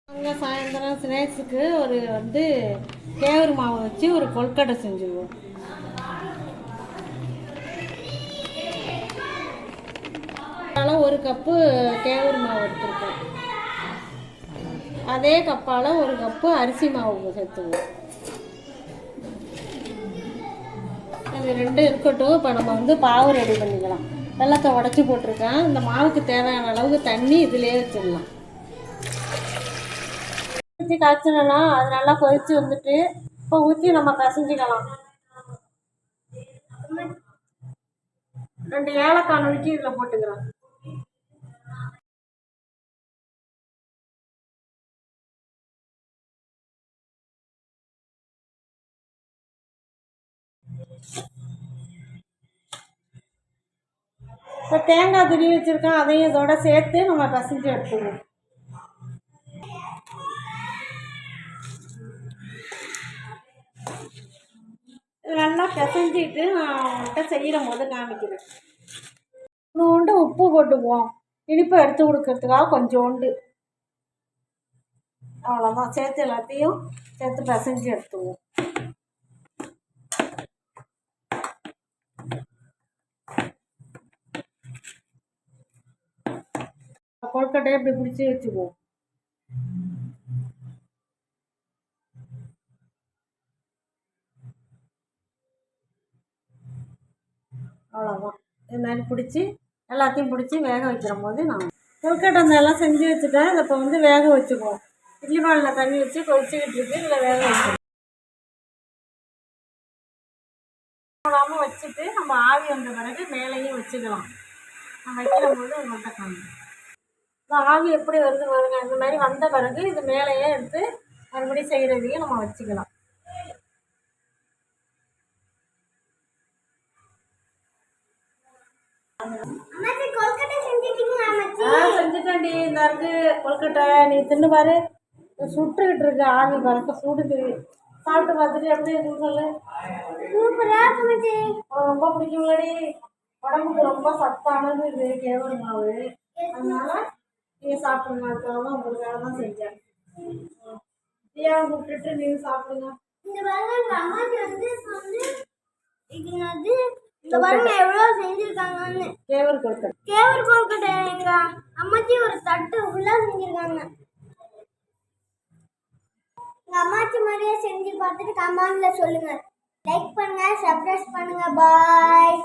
நாங்கள் சாயந்தரம் ஸ்நாக்ஸுக்கு கேவுரு மாவு வச்சு ஒரு கொழுக்கட்டை செஞ்சுருவோம். அதனால் ஒரு கப்பு கேவுரு மாவு எடுத்துருக்கோம். அதே கப்பால் ஒரு கப்பு அரிசி மாவு சேர்த்துவோம். இது ரெண்டும் இருக்கட்டும். இப்போ நம்ம பாவு ரெடி பண்ணிக்கலாம். வெல்லத்தை உடச்சி போட்டிருக்கேன். இந்த மாவுக்கு தேவையான அளவுக்கு தண்ணி இதிலே வச்சிடலாம். ஊற்றி காய்ச்சிடலாம். அது நல்லா கொதிச்சு வந்துட்டு இப்போ ஊற்றி நம்ம பிசைஞ்சிக்கலாம். 2 ஏலக்காய் நுணுக்கி இதில் போட்டுக்கிறோம். இப்போ தேங்காய் துருவி வச்சுருக்கோம். அதையும் இதோட சேர்த்து நம்ம பிசைஞ்சு எடுத்துக்குவோம். நல்லா பிசைஞ்சிட்டு நான் அவங்கள்ட்ட செய்கிற போது காமிக்கிறேன். கொஞ்சோண்டு உப்பு போட்டுக்குவோம். இனிப்பை எடுத்து கொடுக்கறதுக்காக கொஞ்சோண்டு, அவ்வளோதான். சேர்த்து எல்லாத்தையும் சேர்த்து பிசைஞ்சு எடுத்துக்குவோம். கொழுக்கட்டையை இப்படி பிடிச்சி வச்சுக்குவோம். அவ்வளோதான். இது மாதிரி பிடிச்சி எல்லாத்தையும் பிடிச்சி வேக வைக்கிற போது நான் கொழுக்கட்டை எல்லாம் செஞ்சு வச்சுட்டேன். இதை இப்போ வேக வச்சுக்குவோம். இட்லி பானையில் தண்ணி வச்சு கொதிச்சுக்கிட்டு இருக்கு. இதில் வேக வச்சுக்கணும். போடாமல் வச்சுட்டு நம்ம ஆவி வந்த பிறகு மேலேயும் வச்சுக்கலாம். நான் வைக்கிற போது உங்கள்கிட்ட காமிக்கிறேன். இந்த ஆவி எப்படி வருது பாருங்க. இந்த மாதிரி வந்த பிறகு இது மேலேயே எடுத்து மறுபடியும் செய்கிறதையும் நம்ம வச்சுக்கலாம். செஞ்சுட்டேன்டி. இந்த இருக்கு கொழுக்கட்டை. நீ தின்னு பாரு. சுட்டுக்கிட்டு இருக்கு. ஆவி பறக்க சுடுது. சாப்பிட்டு பார்த்துட்டு எப்படி இருக்குன்னு சொல்லு. ரொம்ப பிடிக்கும்லடி. உடம்புக்கு ரொம்ப சத்தானது இது கேவுரு மாவு. அதனால நீங்கள் சாப்பிடுங்க. அதுக்காக உங்களுக்காக தான் செஞ்சேன். ஃப்ரீயாக விட்டுட்டு நீங்கள் சாப்பிடுங்க. இந்த பாருங்க எவ்வளவு செஞ்சிருக்காங்கன்னு. கேவுரு கொழுக்கட்டை. கேவுரு கொழுக்கட்டை எங்க அம்மாச்சி ஒரு தட்டு ஃபுல்லா செஞ்சிருக்காங்க. எங்க அம்மாச்சி மாதிரியே செஞ்சு பார்த்துட்டு கமெண்ட்ல சொல்லுங்க. லைக் பண்ணுங்க, சப்ஸ்கிரைப் பண்ணுங்க. பாய்.